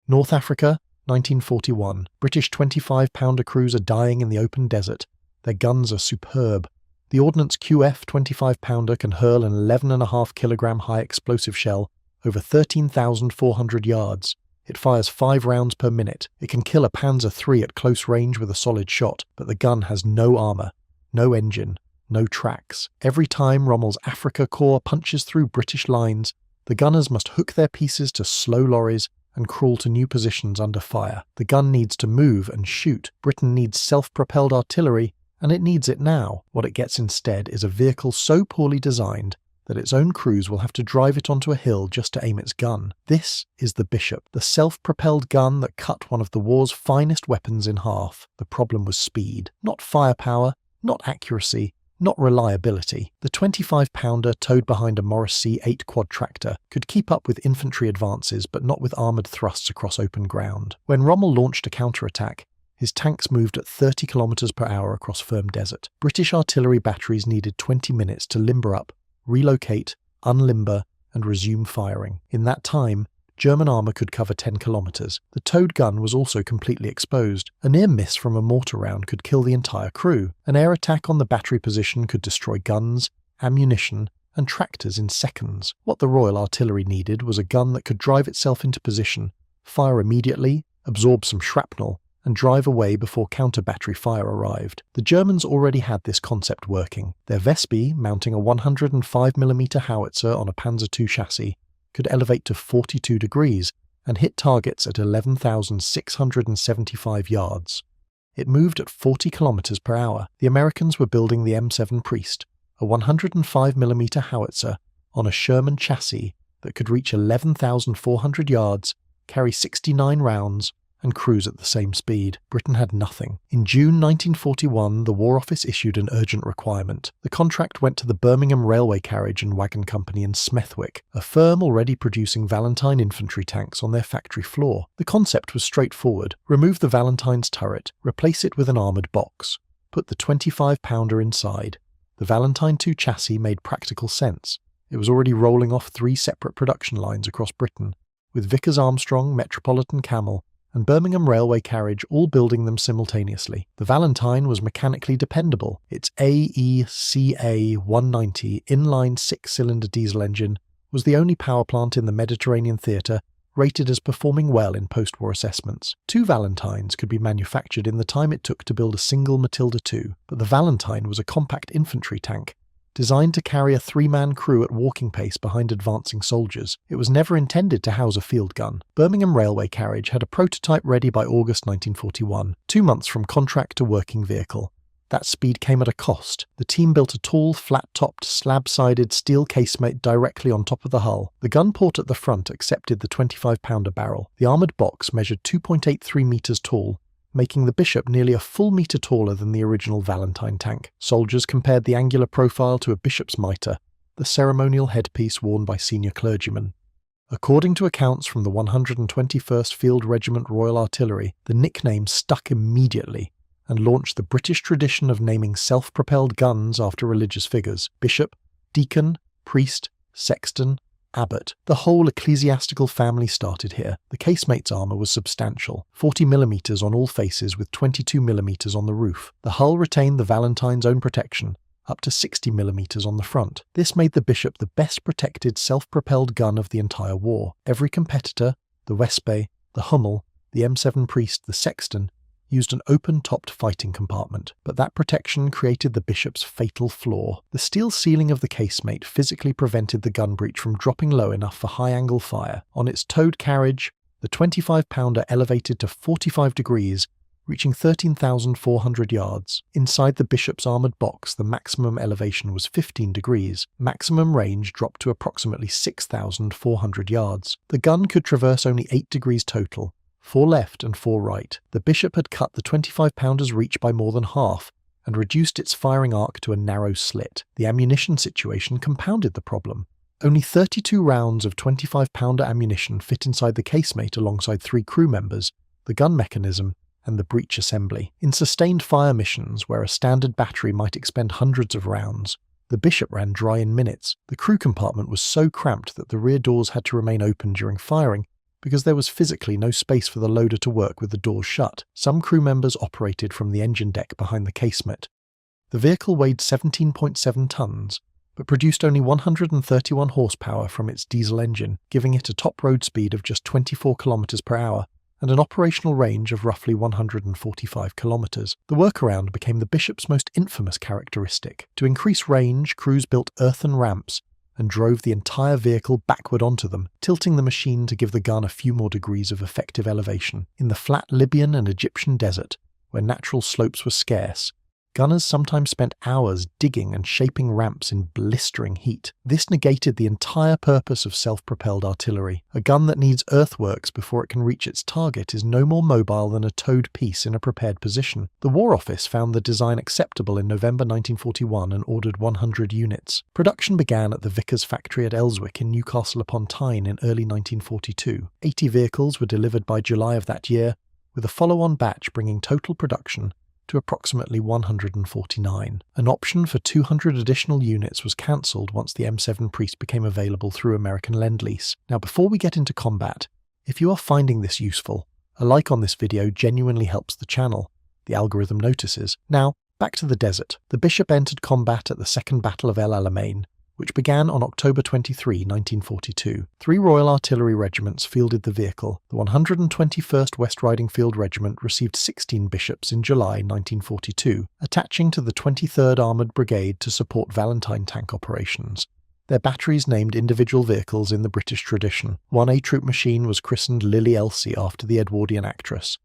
North Africa, 1941. British 25-pounder crews are dying in the open desert. Their guns are superb. The Ordnance QF 25-pounder can hurl an 11.5-kilogram high explosive shell over 13,400 yards. It fires 5 rounds per minute. It can kill a Panzer III at close range with a solid shot, but the gun has no armour, no engine, no tracks. Every time Rommel's Afrika Korps punches through British lines, the gunners must hook their pieces to slow lorries and crawl to new positions under fire. The gun needs to move and shoot. Britain needs self-propelled artillery, and it needs it now. What it gets instead is a vehicle so poorly designed that its own crews will have to drive it onto a hill just to aim its gun. This is the Bishop, the self-propelled gun that cut one of the war's finest weapons in half. The problem was speed, not firepower, not accuracy, not reliability. The 25-pounder towed behind a Morris C8 quad tractor could keep up with infantry advances but not with armoured thrusts across open ground. When Rommel launched a counterattack, his tanks moved at 30 km per hour across firm desert. British artillery batteries needed 20 minutes to limber up, relocate, unlimber, and resume firing. In that time, German armour could cover 10 kilometres. The towed gun was also completely exposed. A near miss from a mortar round could kill the entire crew. An air attack on the battery position could destroy guns, ammunition, and tractors in seconds. What the Royal Artillery needed was a gun that could drive itself into position, fire immediately, absorb some shrapnel, and drive away before counter-battery fire arrived. The Germans already had this concept working. Their Wespe, mounting a 105mm howitzer on a Panzer II chassis, could elevate to 42 degrees and hit targets at 11,675 yards. It moved at 40 km per hour. The Americans were building the M7 Priest, a 105mm howitzer on a Sherman chassis that could reach 11,400 yards, carry 69 rounds, and cruise at the same speed. Britain had nothing. In June 1941, the War Office issued an urgent requirement. The contract went to the Birmingham Railway Carriage and Wagon Company in Smethwick, a firm already producing Valentine infantry tanks on their factory floor. The concept was straightforward. Remove the Valentine's turret, replace it with an armoured box, put the 25-pounder inside. The Valentine II chassis made practical sense. It was already rolling off 3 separate production lines across Britain, with Vickers Armstrong, Metropolitan Camel, and Birmingham Railway Carriage all building them simultaneously. The Valentine was mechanically dependable. Its AECA 190 inline 6-cylinder diesel engine was the only power plant in the Mediterranean theatre rated as performing well in post-war assessments. 2 Valentines could be manufactured in the time it took to build a single Matilda II, but the Valentine was a compact infantry tank, designed to carry a 3-man crew at walking pace behind advancing soldiers. It was never intended to house a field gun. Birmingham Railway Carriage had a prototype ready by August 1941, 2 months from contract to working vehicle. That speed came at a cost. The team built a tall, flat-topped, slab-sided steel casemate directly on top of the hull. The gun port at the front accepted the 25-pounder barrel. The armoured box measured 2.83 metres tall, making the Bishop nearly a full metre taller than the original Valentine tank. Soldiers compared the angular profile to a bishop's mitre, the ceremonial headpiece worn by senior clergymen. According to accounts from the 121st Field Regiment Royal Artillery, the nickname stuck immediately and launched the British tradition of naming self-propelled guns after religious figures: bishop, deacon, priest, sexton, abbot. The whole ecclesiastical family started here. The casemate's armour was substantial, 40mm on all faces with 22mm on the roof. The hull retained the Valentine's own protection, up to 60mm on the front. This made the Bishop the best protected self-propelled gun of the entire war. Every competitor, the Wespe, the Hummel, the M7 Priest, the Sexton, used an open-topped fighting compartment, but that protection created the Bishop's fatal flaw. The steel ceiling of the casemate physically prevented the gun breech from dropping low enough for high-angle fire. On its towed carriage, the 25-pounder elevated to 45 degrees, reaching 13,400 yards. Inside the Bishop's armoured box, the maximum elevation was 15 degrees. Maximum range dropped to approximately 6,400 yards. The gun could traverse only 8 degrees total, 4 left and 4 right. The Bishop had cut the 25-pounder's reach by more than half and reduced its firing arc to a narrow slit. The ammunition situation compounded the problem. Only 32 rounds of 25-pounder ammunition fit inside the casemate alongside 3 crew members, the gun mechanism, and the breech assembly. In sustained fire missions, where a standard battery might expend hundreds of rounds, the Bishop ran dry in minutes. The crew compartment was so cramped that the rear doors had to remain open during firing, because there was physically no space for the loader to work with the doors shut. Some crew members operated from the engine deck behind the casemate. The vehicle weighed 17.7 tons, but produced only 131 horsepower from its diesel engine, giving it a top road speed of just 24 km per hour and an operational range of roughly 145 kilometers. The workaround became the Bishop's most infamous characteristic. To increase range, crews built earthen ramps and drove the entire vehicle backward onto them, tilting the machine to give the gun a few more degrees of effective elevation. In the flat Libyan and Egyptian desert, where natural slopes were scarce, gunners sometimes spent hours digging and shaping ramps in blistering heat. This negated the entire purpose of self-propelled artillery. A gun that needs earthworks before it can reach its target is no more mobile than a towed piece in a prepared position. The War Office found the design acceptable in November 1941 and ordered 100 units. Production began at the Vickers factory at Elswick in Newcastle upon Tyne in early 1942. 80 vehicles were delivered by July of that year, with a follow-on batch bringing total production to approximately 149. An option for 200 additional units was cancelled once the M7 Priest became available through American Lend-Lease. Now, before we get into combat, if you are finding this useful, a like on this video genuinely helps the channel. The algorithm notices. Now, back to the desert. The Bishop entered combat at the Second Battle of El Alamein, which began on October 23, 1942. 3 Royal Artillery regiments fielded the vehicle. The 121st West Riding Field Regiment received 16 Bishops in July 1942, attaching to the 23rd Armoured Brigade to support Valentine tank operations. Their batteries named individual vehicles in the British tradition. One A-Troop machine was christened Lily Elsie after the Edwardian actress.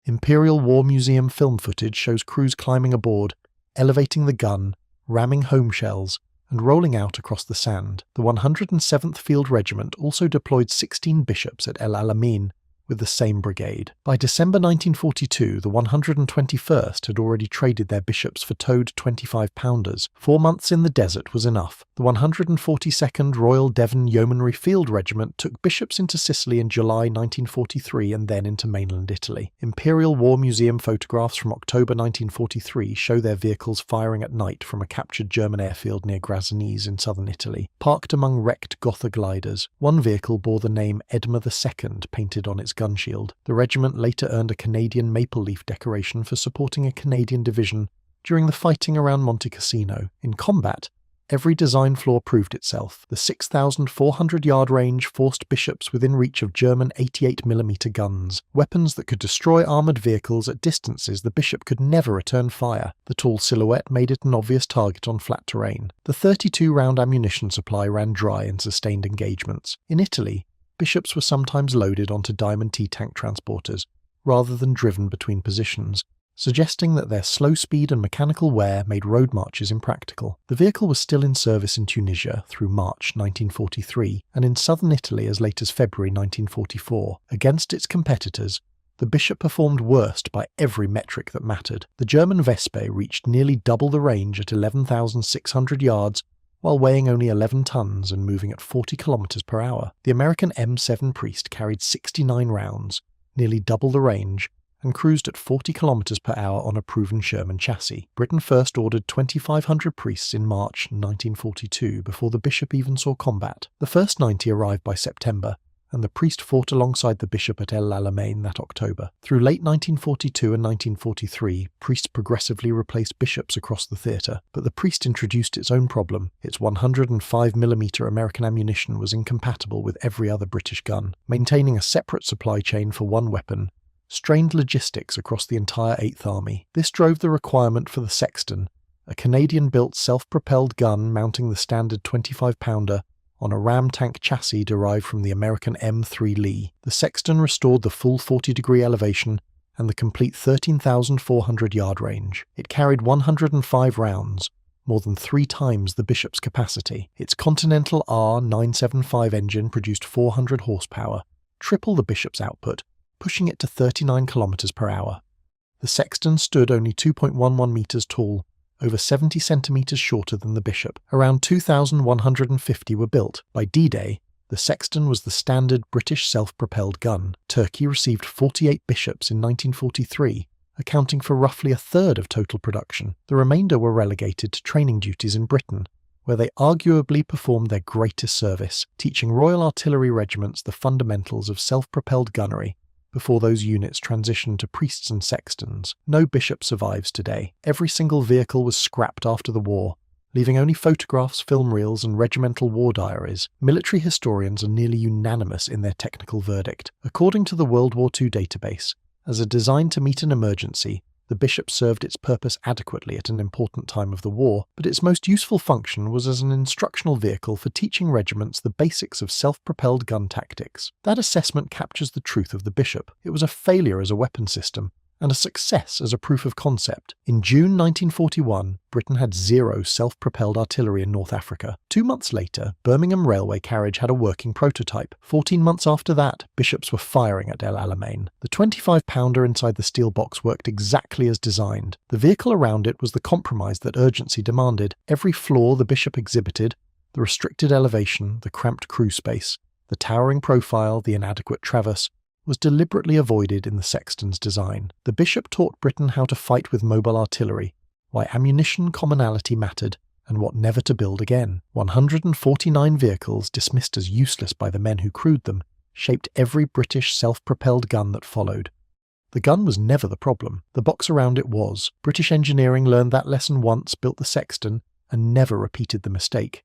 Imperial War Museum film footage shows crews climbing aboard, elevating the gun, ramming home shells, and rolling out across the sand. The 107th Field Regiment also deployed 16 Bishops at El Alamein with the same brigade. By December 1942, the 121st had already traded their Bishops for towed 25-pounders. 4 months in the desert was enough. The 142nd Royal Devon Yeomanry Field Regiment took Bishops into Sicily in July 1943 and then into mainland Italy. Imperial War Museum photographs from October 1943 show their vehicles firing at night from a captured German airfield near Grazinese in southern Italy, parked among wrecked Gotha gliders. One vehicle bore the name Edmund II painted on its gun shield. The regiment later earned a Canadian maple leaf decoration for supporting a Canadian division during the fighting around Monte Cassino. In combat, every design flaw proved itself. The 6,400-yard range forced Bishops within reach of German 88mm guns, weapons that could destroy armoured vehicles at distances the Bishop could never return fire. The tall silhouette made it an obvious target on flat terrain. The 32-round ammunition supply ran dry in sustained engagements. In Italy, Bishops were sometimes loaded onto Diamond T-tank transporters, rather than driven between positions, suggesting that their slow speed and mechanical wear made road marches impractical. The vehicle was still in service in Tunisia through March 1943, and in southern Italy as late as February 1944. Against its competitors, the Bishop performed worst by every metric that mattered. The German Vespe reached nearly double the range at 11,600 yards, while weighing only 11 tons and moving at 40 km per hour. The American M7 Priest carried 69 rounds, nearly double the range, and cruised at 40 km per hour on a proven Sherman chassis. Britain first ordered 2,500 priests in March 1942 before the Bishop even saw combat. The first 90 arrived by September, and the Priest fought alongside the Bishop at El Alamein that October. Through late 1942 and 1943, Priests progressively replaced Bishops across the theatre, but the Priest introduced its own problem. Its 105mm American ammunition was incompatible with every other British gun. Maintaining a separate supply chain for one weapon strained logistics across the entire 8th Army. This drove the requirement for the Sexton, a Canadian-built self-propelled gun mounting the standard 25-pounder on a ram tank chassis derived from the American M3 Lee. The Sexton restored the full 40-degree elevation and the complete 13,400-yard range. It carried 105 rounds, more than 3 times the Bishop's capacity. Its Continental R975 engine produced 400 horsepower, triple the Bishop's output, pushing it to 39 km per hour. The Sexton stood only 2.11 meters tall, over 70 centimeters shorter than the Bishop. Around 2,150 were built. By D-Day, the Sexton was the standard British self-propelled gun. Turkey received 48 Bishops in 1943, accounting for roughly a third of total production. The remainder were relegated to training duties in Britain, where they arguably performed their greatest service, teaching Royal Artillery regiments the fundamentals of self-propelled gunnery before those units transitioned to priests and sextons. No bishop survives today. Every single vehicle was scrapped after the war, leaving only photographs, film reels, and regimental war diaries. Military historians are nearly unanimous in their technical verdict. According to the World War II database, as a design to meet an emergency, the Bishop served its purpose adequately at an important time of the war, but its most useful function was as an instructional vehicle for teaching regiments the basics of self-propelled gun tactics. That assessment captures the truth of the Bishop. It was a failure as a weapon system, and a success as a proof of concept. In June 1941, Britain had 0 self-propelled artillery in North Africa. 2 months later, Birmingham Railway Carriage had a working prototype. 14 months after that, Bishops were firing at El Alamein. The 25-pounder inside the steel box worked exactly as designed. The vehicle around it was the compromise that urgency demanded. Every flaw the Bishop exhibited, the restricted elevation, the cramped crew space, the towering profile, the inadequate traverse, was deliberately avoided in the Sexton's design. The Bishop taught Britain how to fight with mobile artillery, why ammunition commonality mattered, and what never to build again. 149 vehicles, dismissed as useless by the men who crewed them, shaped every British self-propelled gun that followed. The gun was never the problem. The box around it was. British engineering learned that lesson once, built the Sexton, and never repeated the mistake.